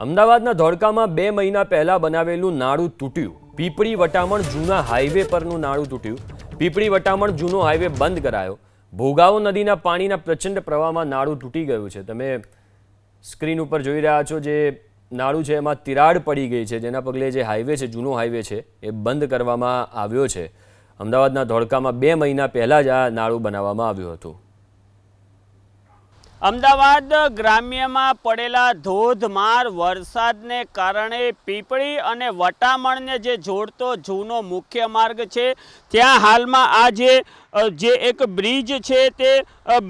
અમદાવાદના ધોળકામાં 2 મહિના પહેલા બનાવેલું નાળું તૂટ્યું। પીપળી વટામણ જૂના હાઈવે પરનું નાળું તૂટ્યું। પીપળી વટામણ જૂનો હાઈવે બંધ કરાયો। ભોગાવો નદીના પાણીના પ્રચંડ પ્રવાહમાં નાળું તૂટી ગયું છે। તમે સ્ક્રીન ઉપર જોઈ રહ્યા છો જે નાળું છે એમાં તિરાડ પડી ગઈ છે, જેના પગલે જે હાઈવે છે, જૂનો હાઈવે છે, એ બંધ કરવામાં આવ્યો છે। અમદાવાદના ધોળકામાં 2 મહિના પહેલા જ આ નાળું બનાવવામાં આવ્યું હતું। અમદાવાદ ગ્રામ્યમાં પડેલા ધોધમાર વરસાદને કારણે પીપળી અને વટામણને જે જોડતો જૂનો મુખ્ય માર્ગ છે ત્યાં હાલમાં આ જે એક બ્રિજ છે તે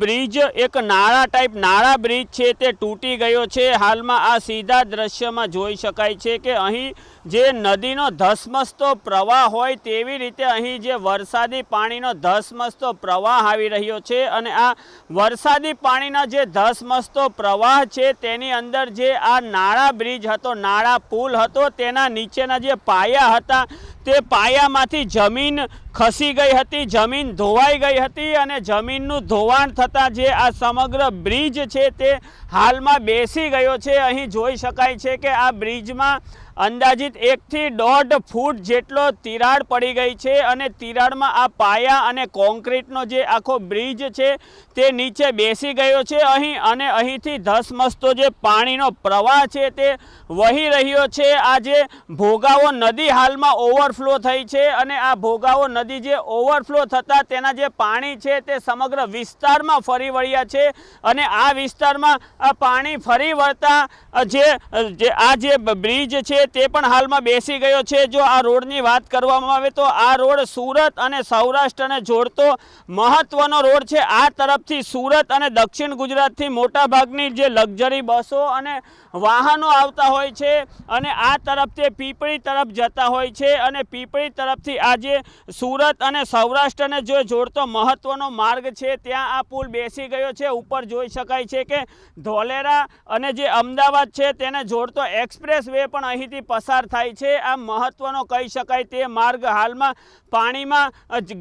બ્રિજ એક નાળા બ્રિજ છે તે તૂટી ગયો છે। હાલમાં આ સીધા દ્રશ્યમાં જોઈ શકાય છે કે અહીં જે નદીનો ધસમસતો પ્રવાહ હોય તેવી રીતે અહીં જે વરસાદી પાણીનો ધસમસતો પ્રવાહ આવી રહ્યો છે અને આ વરસાદી પાણીના જે ધસમસતો પ્રવાહ છે તેની અંદર જે આ નાળા બ્રિજ હતો, નાળા પુલ હતો, તેના નીચેના જે પાયા હતા તે પાયામાંથી જમીન ખસી ગઈ હતી, જમીન ધોવાઈ ગઈ હતી અને જમીનનું ધોવાણ થતાં જે આ સમગ્ર બ્રિજ છે તે હાલમાં બેસી ગયો છે। અહીં જોઈ શકાય છે કે આ બ્રિજમાં અંદાજિત 1 થી 1.5 ફૂટ જેટલો તિરાડ પડી ગઈ છે અને તિરાડમાં આ પાયા અને કોન્ક્રીટનો જે આખો બ્રિજ છે તે નીચે બેસી ગયો છે અહીં અને અહીંથી ધસમસતો જે પાણીનો પ્રવાહ છે તે વહી રહ્યો છે। આ જે ભોગાવો નદી હાલમાં ઓવરફ્લો થઈ છે અને આ ભોગાવો નદી જે ઓવરફ્લો થતાં તેના જે પાણી છે તે સમગ્ર વિસ્તારમાં ફરી વળ્યા છે અને આ વિસ્તારમાં આ પાણી ફરી વળતા આ જે બ્રિજ છે તે પણ હાલમાં બેસી ગયો છે। જો આ રોડની વાત કરવામાં આવે તો આ રોડ સુરત અને સૌરાષ્ટ્રને જોડતો મહત્વનો રોડ છે। આ તરફથી સુરત અને દક્ષિણ ગુજરાતથી મોટાભાગની જે લક્ઝરી બસો અને વાહનો આવતા હોય છે અને આ તરફથી પીપળી તરફ જતા હોય છે અને પીપળી તરફથી આ જે સુરત અને સૌરાષ્ટ્રને જો જોડતો મહત્વનો માર્ગ છે ત્યાં આ પુલ બેસી ગયો છે। ઉપર જોઈ શકાય છે કે ધોલેરા અને જે અમદાવાદ છે તેને જોડતો એક્સપ્રેસ વે પણ અહીંથી પસાર થાય છે। આ મહત્વનો કહી શકાય તે માર્ગ હાલમાં પાણીમાં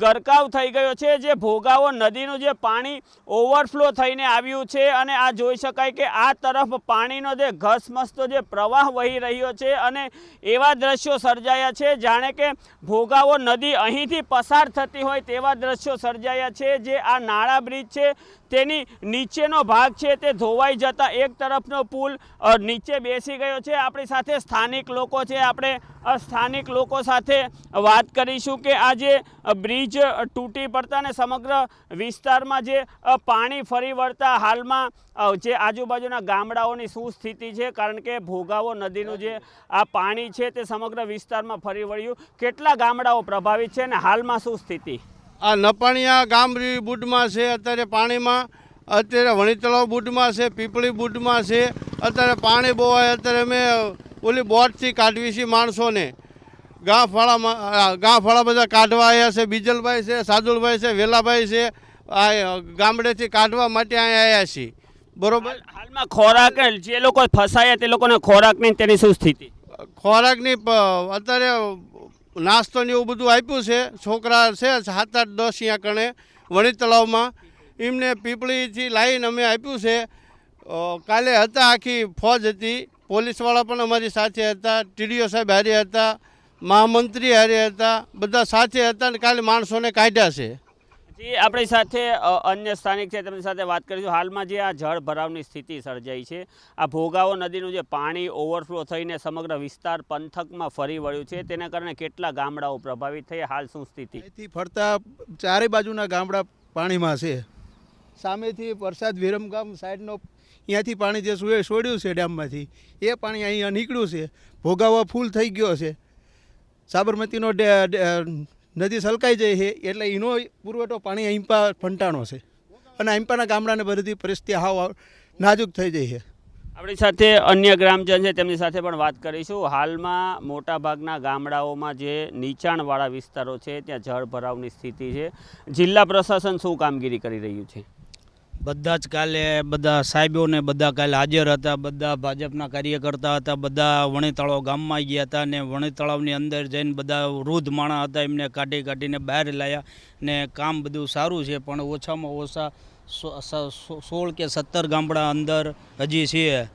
ગરકાવ થઈ ગયો છે। જે ભોગાવો નદીનું જે પાણી ઓવરફ્લો થઈને આવ્યું છે અને આ જોઈ શકાય કે આ તરફ પાણીનો જે ઘસમસતો જે પ્રવાહ વહી રહ્યો છે અને એવા દ્રશ્યો સર્જાયા છે જાણે કે ભોગાવો નદી અહીંથી પસાર થતી હોય તેવા દ્રશ્યો સર્જાયા છે। જે આ નાળા બ્રિજ છે તેની નીચેનો ભાગ છે તે ધોવાઈ જતા એક તરફનો પુલ નીચે બેસી ગયો છે। આપણી સાથે સ્થાનિક લોકો છે, આપણે સ્થાનિક લોકો સાથે વાત કરીશું કે આ જે બ્રિજ તૂટી પડતા અને સમગ્ર વિસ્તારમાં જે પાણી ફરી વળતા હાલમાં જે આજુબાજુના ગામડાઓની શું સ્થિતિ છે, કારણ કે ભોગાવો નદીનું જે આ પાણી છે તે સમગ્ર વિસ્તારમાં ફરી વળ્યું, કેટલા ગામડાઓ પ્રભાવિત છે અને હાલમાં શું સ્થિતિ? આ નપાણીયા ગામ બુડમાં છે અત્યારે પાણીમાં, અત્યારે વણીતળાવ બુડમાં છે, પીપળી બુડમાં છે, અત્યારે પાણી બહુ હોય। અત્યારે અમે ઓલી બોટથી કાઢવી છે માણસોને, ગાંફાળા બધા કાઢવા આવ્યા છે। બીજલભાઈ છે, સાદુલભાઈ છે, વેલાભાઈ છે, આ ગામડેથી કાઢવા માટે અહીંયા આવ્યા છીએ, બરોબર। હાલમાં ખોરાક જે લોકો ફસાયા તે લોકોને ખોરાકની તેની શું સ્થિતિ? ખોરાકની અત્યારે નાસ્તો ને એવું બધું આપ્યું છે। છોકરા છે 7-8-10 અહીંયા કણે વણી તળાવમાં, એમને પીપળીથી લાવીને અમે આપ્યું છે। કાલે હતા આખી ફોજ હતી, પોલીસવાળા પણ અમારી સાથે હતા, ટીડીઓ સાહેબ હારે હતા, મહામંત્રી હારે હતા, બધા સાથે હતા અને કાલે માણસોને કાઢ્યા છે। જી, આપણી સાથે અન્ય સ્થાનિક છે, તેમની સાથે વાત કરીશું। હાલમાં જે આ જળ ભરાવની સ્થિતિ સર્જાઈ છે, આ ભોગાવો નદીનું જે પાણી ઓવરફ્લો થઈને સમગ્ર વિસ્તાર પંથકમાં ફરી વળ્યું છે, તેના કારણે કેટલા ગામડાઓ પ્રભાવિત થઈ, હાલ શું સ્થિતિ? અહીંથી ફરતા ચારે બાજુના ગામડા પાણીમાં છે। સામેથી વરસાદ વિરમગામ સાઈડનો અહીંયાથી પાણી જે છોડ્યું છે ડેમમાંથી એ પાણી અહીંયા નીકળ્યું છે। ભોગાવો ફૂલ થઈ ગયો છે, સાબરમતીનો નદી સલકાઈ જાય છે એટલે એનો પુરવઠો પાણી અહીંપા ફંટાણો છે અને અહીંપાના ગામડાને બધી પરિસ્થિતિ હાવ નાજુક થઈ જાય છે। આપણી સાથે અન્ય ગ્રામજન છે, તેમની સાથે પણ વાત કરીશું। હાલમાં મોટાભાગના ગામડાઓમાં જે નીચાણવાળા વિસ્તારો છે ત્યાં જળ ભરાવની સ્થિતિ છે, જિલ્લા પ્રશાસન શું કામગીરી કરી રહ્યું છે? બધા જ કાલે બધા સાહેબોને બધા કાલે હાજર હતા, બધા ભાજપના કાર્યકર્તા હતા, બધા વણીતળાવ ગામમાં ગયા હતા અને વણીતળાવની અંદર જઈને બધા વૃદ્ધ માણસ હતા એમને કાઢીને બહાર લાવ્યા ને કામ બધું સારું છે, પણ ઓછામાં ઓછા 16 કે 17 ગામડા અંદર હજી છે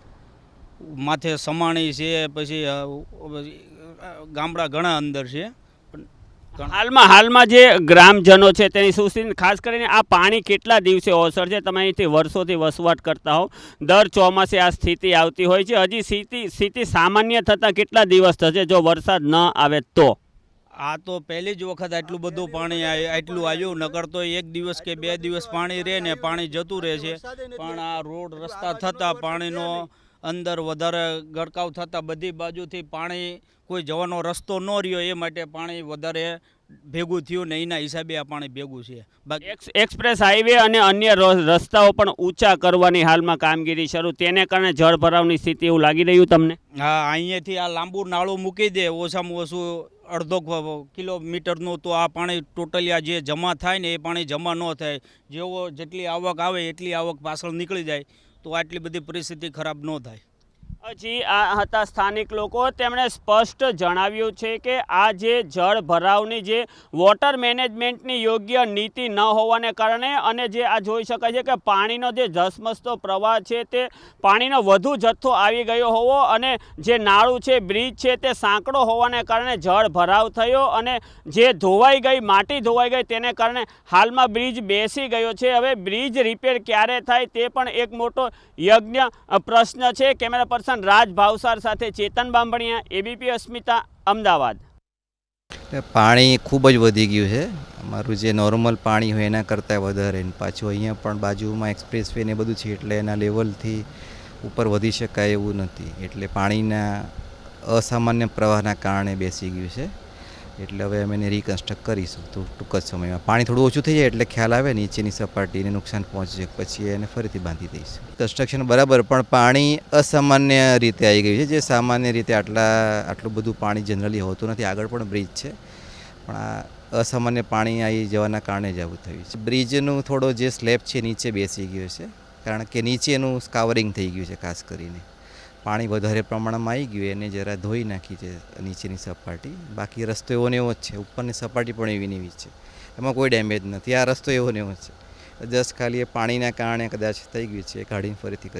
માથે સમાણી છે, પછી ગામડા ઘણા અંદર છે. હાલમાં જે ગ્રામજનો છે તેની શું સ્થિતિ, ખાસ કરીને આ પાણી કેટલા દિવસે ઓસરશે? તમે અહીંથી વર્ષોથી વસવાટ કરતા હો, દર ચોમાસે આ સ્થિતિ આવતી હોય છે. હજી સ્થિતિ સામાન્ય થતાં કેટલા દિવસ થશે જો વરસાદ ન આવે તો? આ તો પહેલી જ વખત આટલું બધું પાણી આટલું આવ્યું, નકર તો 1 દિવસ કે 2 દિવસ પાણી રહે ને પાણી જતું રહે છે. પણ આ રોડ રસ્તા થતાં પાણીનો અંદર વધારે ગરકાવ થતાં બધી બાજુથી પાણી કોઈ જવાનો રસ્તો ન રહ્યો, એ માટે પાણી વધારે ભેગું થયું ને એના હિસાબે આ પાણી ભેગું છે. બાકી એક્સપ્રેસ હાઈવે અને અન્ય રસ્તાઓ પણ ઊંચા કરવાની હાલમાં કામગીરી શરૂ, તેને કારણે જળ ભરાવની સ્થિતિ એવું લાગી રહ્યું તમને? હા, અહીંયાથી આ લાંબુ નાળું મૂકી દે ઓછામાં ઓછું 1/2 કિલોમીટરનું, તો આ પાણી ટોટલી આ જે જમા થાય ને એ પાણી જમા ન થાય. જેટલી આવક આવે એટલી આવક પાછળ નીકળી જાય, તો આટલી બધી પરિસ્થિતિ ખરાબ ન થાય. હજી આ હતા સ્થાનિક લોકો, તેમણે સ્પષ્ટ જણાવ્યું છે કે આ જે જળ ભરાવની જે વોટર મેનેજમેન્ટની યોગ્ય નીતિ ન હોવાને કારણે અને જે આ જોઈ શકાય છે કે પાણીનો જે ધસમસતો પ્રવાહ છે તે પાણીનો વધુ જથ્થો આવી ગયો હોવો અને જે નાળું છે, બ્રિજ છે તે સાંકડો હોવાને કારણે જળ ભરાવ થયો અને જે ધોવાઈ ગઈ, માટી ધોવાઈ ગઈ, તેને કારણે હાલમાં બ્રિજ બેસી ગયો છે. હવે બ્રિજ રિપેર ક્યારે થાય તે પણ એક મોટો યજ્ઞ પ્રશ્ન છે. કેમેરા પર્સન રાજ ભાવસાર સાથે ચેતન બાંભણિયા, એબીપી અસ્મિતા, અમદાવાદ. પાણી ખૂબ જ વધી ગયું છે. અમારું જે નોર્મલ પાણી હોય એના કરતાં વધારે, પાછું અહીંયા પણ બાજુમાં એક્સપ્રેસ વે ને બધું છે, એટલે એના લેવલથી ઉપર વધી શકાય એવું નથી. એટલે પાણીના અસામાન્ય પ્રવાહના કારણે બેસી ગયું છે. એટલે હવે અમે એને રિકન્સ્ટ્રક્ટ કરીશું તો ટૂંક જ સમયમાં. પાણી થોડું ઓછું થઈ જાય એટલે ખ્યાલ આવે નીચેની સપાટીને નુકસાન પહોંચે, પછી એને ફરીથી બાંધી દઈશું. કન્સ્ટ્રક્શન બરાબર, પણ પાણી અસામાન્ય રીતે આવી ગયું છે. જે સામાન્ય રીતે આટલું બધું પાણી જનરલી હોતું નથી. આગળ પણ બ્રિજ છે, પણ આ અસામાન્ય પાણી આવી જવાના કારણે જ આવું થયું છે. બ્રિજનું થોડો જે સ્લેબ છે નીચે બેસી ગયો છે, કારણ કે નીચેનું સ્કાવરિંગ થઈ ગયું છે. ખાસ કરીને પાણી વધારે પ્રમાણમાં આવી ગયું, એને જરા ધોઈ નાખી છે નીચેની સપાટી. બાકી રસ્તો એવો ને એવો જ છે, ઉપરની સપાટી પણ એવી ને એવી છે, એમાં કોઈ ડેમેજ નથી. આ રસ્તો એવો ને એવો જ છે, જસ્ટ ખાલી એ પાણીના કારણે કદાચ થઈ ગયું છે, કાઢીને ફરીથી કરી.